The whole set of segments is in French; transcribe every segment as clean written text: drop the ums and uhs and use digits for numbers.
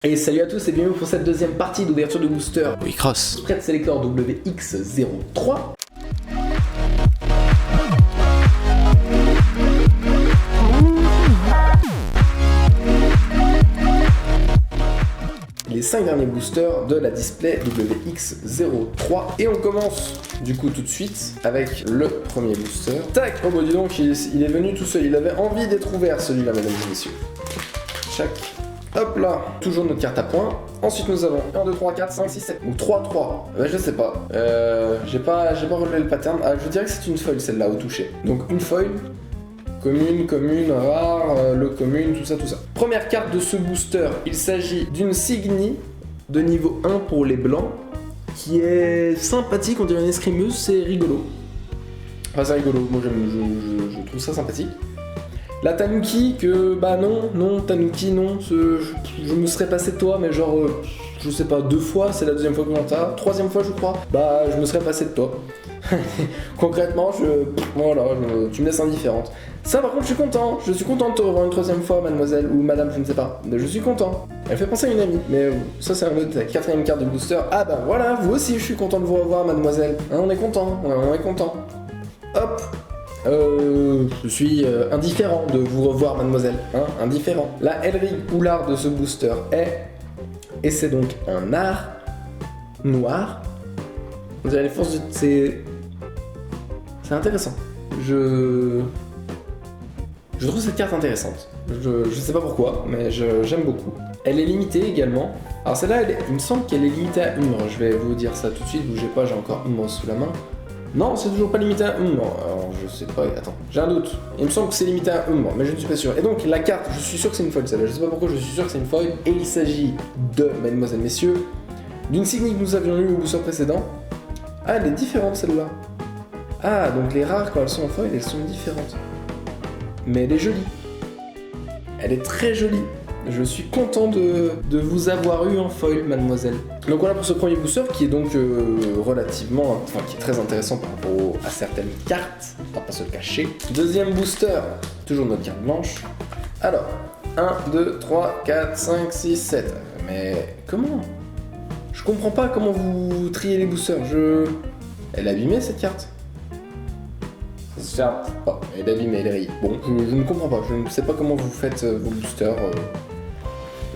Et salut à tous et bienvenue pour cette deuxième partie d'ouverture de booster Wicross Spread Selector WX03. Les 5 derniers boosters de la display WX03 et on commence du coup tout de suite avec le premier booster. Tac, oh bah dis donc il est venu tout seul, il avait envie d'être ouvert celui-là mesdames et messieurs. Chac. Hop là, toujours notre carte à points. Ensuite nous avons 1, 2, 3, 4, 5, 6, 7 ou 3, 3. Je sais pas. J'ai pas relevé le pattern. Ah, je dirais que c'est une foil celle-là au toucher. Donc une foil. Commune, rare, le commune, tout ça. Première carte de ce booster, il s'agit d'une Signy de niveau 1 pour les blancs, qui est sympathique, on dirait une escrimeuse, c'est rigolo. Enfin c'est rigolo, moi je trouve ça sympathique. La Tanuki, que bah non, Tanuki non, je me serais passé de toi, mais genre, je sais pas, 2 fois, c'est la deuxième fois que j'en t'as, 3e fois je crois, bah je me serais passé de toi. Concrètement, tu me laisses indifférente. Ça par contre je suis content de te revoir une 3e fois mademoiselle, ou madame, je ne sais pas, mais je suis content. Elle fait penser à une amie, mais ça c'est un autre détail. 4e carte de booster, ah bah voilà, vous aussi je suis content de vous revoir mademoiselle, hein, on est content. Hop. Je suis indifférent de vous revoir mademoiselle, hein, indifférent. La Elric Oulard de ce booster est, et c'est donc un art noir. On dirait les forces de... C'est intéressant. Je trouve cette carte intéressante. Je sais pas pourquoi, mais j'aime beaucoup. Elle est limitée également. Alors celle-là, il me semble qu'elle est limitée à une. Je vais vous dire ça tout de suite, bougez pas, j'ai encore une sous la main. Non, c'est toujours pas limité à 1 mois. Alors, je sais pas. Attends, j'ai un doute. Il me semble que c'est limité à 1 mois, mais je ne suis pas sûr. Et donc, la carte, je suis sûr que c'est une foil celle-là. Je sais pas pourquoi, je suis sûr que c'est une foil. Et il s'agit de, mesdemoiselles, messieurs, d'une Signy que nous avions eue au booster précédent. Ah, elle est différente celle-là. Ah, donc les rares, quand elles sont en foil, elles sont différentes. Mais elle est jolie. Elle est très jolie. Je suis content de vous avoir eu en foil, mademoiselle. Donc voilà pour ce premier booster qui est donc qui est très intéressant par rapport à certaines cartes, on va pas se le cacher. Deuxième booster, toujours notre carte blanche. Alors, 1, 2, 3, 4, 5, 6, 7. Mais comment ? Je comprends pas comment vous triez les boosters. Elle est abîmée cette carte. Certes, elle est abîmée, elle est rayée. Bon, je ne comprends pas, je ne sais pas comment vous faites vos boosters.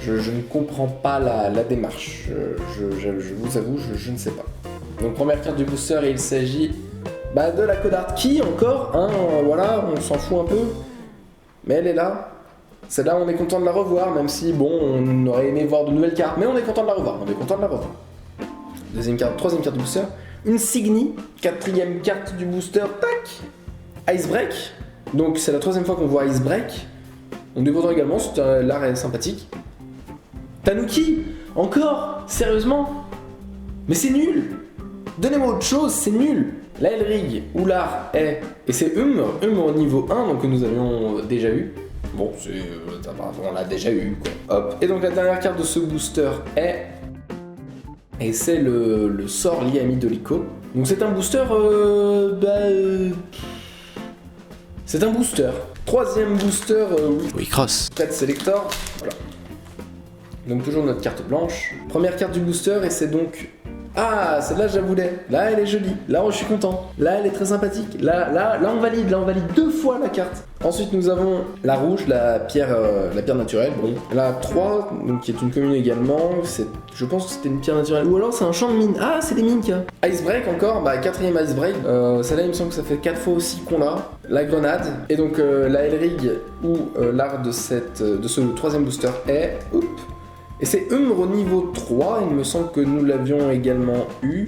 Je ne comprends pas la démarche, je vous avoue, je ne sais pas. Donc première carte du booster, et il s'agit de la Codart qui encore, hein, voilà, on s'en fout un peu, mais elle est là. Celle-là, on est content de la revoir, même si, bon, on aurait aimé voir de nouvelles cartes, mais on est content de la revoir, Deuxième carte, troisième carte du booster, une Signy, 4e carte du booster, tac, Icebreak, donc c'est la 3e fois qu'on voit Icebreak, on est content également, l'art est sympathique. Tanuki, encore, sérieusement, mais c'est nul. Donnez-moi autre chose, c'est nul. La Elric Oulard est, et c'est au niveau 1, donc que nous avions déjà eu. Bon, on l'a déjà eu, quoi. Hop. Et donc la dernière carte de ce booster est, et c'est le sort lié à Midolico. Donc c'est un booster, c'est un booster. 3e booster, Wicross Spread Selector, voilà. Donc toujours notre carte blanche. Première carte du booster et c'est donc... Ah, celle-là je la voulais. Là elle est jolie. Là je suis content. Là elle est très sympathique. Là on valide. Là on valide 2 fois la carte. Ensuite nous avons la rouge, la pierre naturelle. Bon. La 3, donc qui est une commune également. Je pense que c'était une pierre naturelle. Ou alors c'est un champ de mine. Ah, c'est des mines qu'il y a. Icebreak encore. 4e Icebreak. Celle-là il me semble que ça fait 4 fois aussi qu'on l'a. La grenade. Et donc la Elric ou l'art de ce 3e booster est... Oups. Et c'est au niveau 3, il me semble que nous l'avions également eu.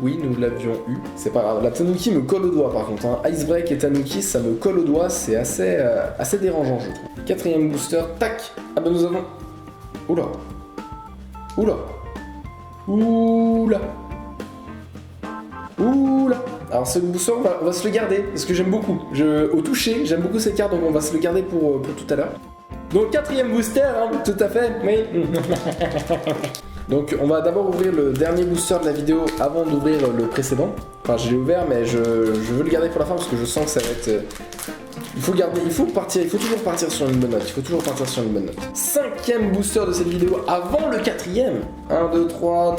Oui, nous l'avions eu. C'est pas grave. La Tanuki me colle au doigt par contre. Hein. Icebreak et Tanuki, ça me colle au doigt. C'est assez dérangeant, je trouve. 4e booster, tac. Ah bah nous avons... Oula. Alors ce booster, on va se le garder, parce que j'aime beaucoup. Au toucher, j'aime beaucoup ces cartes, donc on va se le garder pour tout à l'heure. Donc 4e booster, hein, tout à fait, oui. Donc on va d'abord ouvrir le dernier booster de la vidéo avant d'ouvrir le précédent. Enfin je l'ai ouvert mais je veux le garder pour la fin parce que je sens que ça va être Il faut toujours partir sur une bonne note. 5e booster de cette vidéo avant le 4e. 1, 2, 3,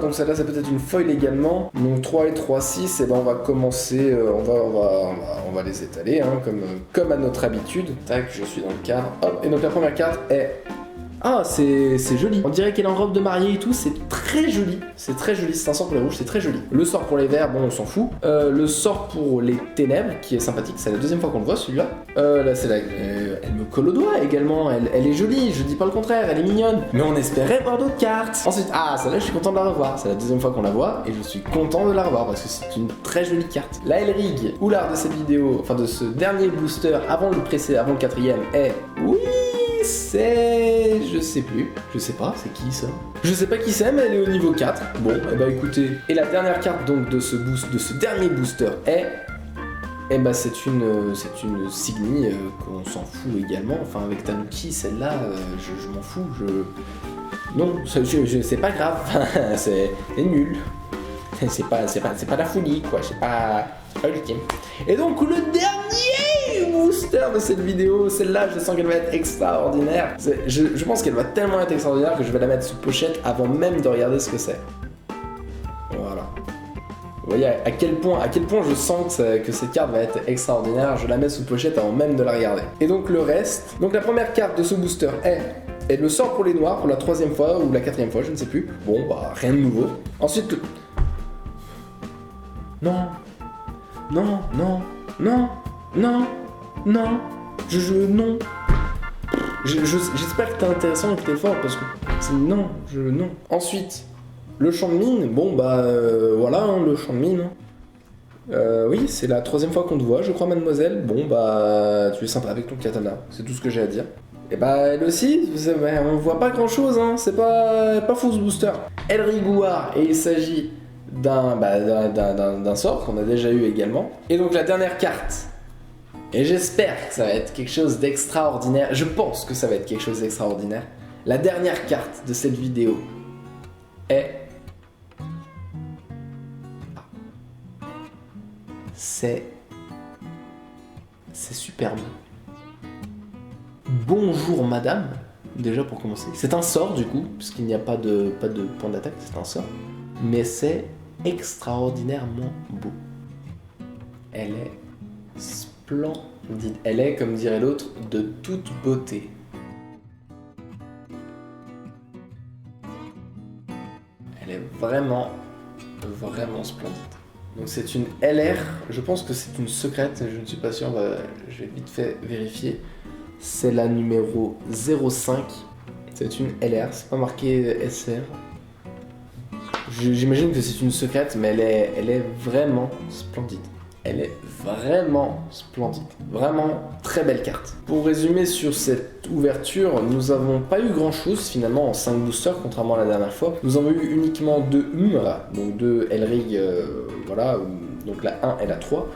donc celle-là, c'est peut-être une foil également. Donc 3 et 3, 6, et ben on va commencer, on va les étaler, hein, comme à notre habitude. Tac, je suis dans le cadre. Hop, et donc la première carte est... Ah, c'est joli. On dirait qu'elle est en robe de mariée et tout, c'est très joli. C'est un sort pour les rouges, c'est très joli. Le sort pour les verts, bon, on s'en fout. Le sort pour les ténèbres, qui est sympathique, c'est la deuxième fois qu'on le voit, celui-là. Là, c'est elle me colle au doigt également, elle est jolie, je dis pas le contraire, elle est mignonne. Mais on espérait voir d'autres cartes. Ensuite, celle-là, je suis content de la revoir. C'est la deuxième fois qu'on la voit, et je suis content de la revoir, parce que c'est une très jolie carte. La Elrig, oulard de cette vidéo, enfin de ce dernier booster, avant le 4e, est... Oui, c'est... je sais plus, je sais pas, c'est qui ça? Je sais pas qui c'est, mais elle est au niveau 4. Bon, et bah écoutez. Et la dernière carte donc de ce dernier booster est... c'est une Signy qu'on s'en fout également. Enfin, avec Tanuki, celle-là, je m'en fous, Non, c'est pas grave, c'est nul. C'est pas la folie, quoi, c'est pas ultime. Et donc, le dernier booster de cette vidéo, celle-là, je sens qu'elle va être extraordinaire. Je pense qu'elle va tellement être extraordinaire que je vais la mettre sous pochette avant même de regarder ce que c'est. Voilà. Vous voyez à quel point je sens que cette carte va être extraordinaire, je la mets sous pochette avant même de la regarder. Et donc le reste, donc la première carte de ce booster est le sort pour les noirs pour la 3e fois ou la 4e fois, je ne sais plus. Bon, bah rien de nouveau. Ensuite, non, j'espère que t'es intéressant et que t'es fort parce que c'est non. Ensuite, le champ de mine, bon bah voilà, hein, le champ de mine. Oui, c'est la 3e fois qu'on te voit, je crois, mademoiselle. Bon bah, tu es sympa avec ton katana, c'est tout ce que j'ai à dire. Et bah elle aussi, on voit pas grand chose, hein, c'est pas faux ce booster. Elrig Ouar, et il s'agit d'un sort qu'on a déjà eu également. Et donc la dernière carte, et j'espère que ça va être quelque chose d'extraordinaire, je pense que ça va être quelque chose d'extraordinaire. La dernière carte de cette vidéo est... C'est superbe. Bonjour madame, déjà pour commencer. C'est un sort du coup, puisqu'il n'y a pas de point d'attaque, c'est un sort. Mais c'est extraordinairement beau. Elle est splendide. Elle est, comme dirait l'autre, de toute beauté. Elle est vraiment splendide. Donc c'est une LR, je pense que c'est une secrète, je ne suis pas sûr, je vais vite fait vérifier. C'est la numéro 05. C'est une LR, c'est pas marqué SR. J'imagine que c'est une secrète, mais elle est vraiment splendide. Elle est vraiment splendide. Vraiment très belle carte. Pour résumer sur cette ouverture, nous n'avons pas eu grand chose finalement en 5 boosters, contrairement à la dernière fois. Nous avons eu uniquement 2 donc 2 Elrig, voilà, donc la 1 et la 3.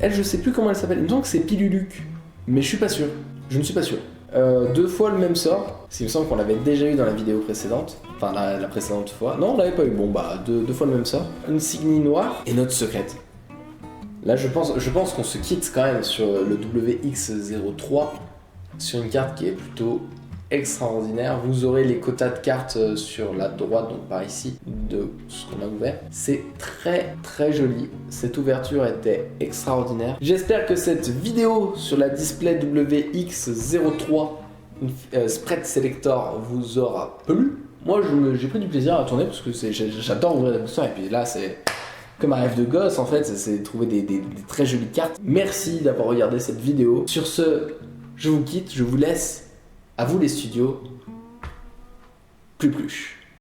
Elle, je sais plus comment elle s'appelle, il me semble que c'est Piluluc, mais je suis pas sûr. Je ne suis pas sûr. 2 fois le même sort, il me semble qu'on l'avait déjà eu dans la vidéo précédente, enfin la précédente fois. Non, on l'avait pas eu, bon bah 2 fois le même sort. Une Signy noire et notre secrète. Là je pense qu'on se quitte quand même sur le WX03, sur une carte qui est plutôt extraordinaire. Vous aurez les quotas de cartes sur la droite, donc par ici, de ce qu'on a ouvert. C'est très joli. Cette ouverture était extraordinaire. J'espère que cette vidéo sur la display WX03 Spread Selector vous aura plu. Moi j'ai pris du plaisir à tourner parce que j'adore ouvrir des boosters et puis là c'est comme un rêve de gosse en fait, c'est trouver des très jolies cartes. Merci d'avoir regardé cette vidéo. Sur ce, je vous quitte, je vous laisse. À vous les studios, plus.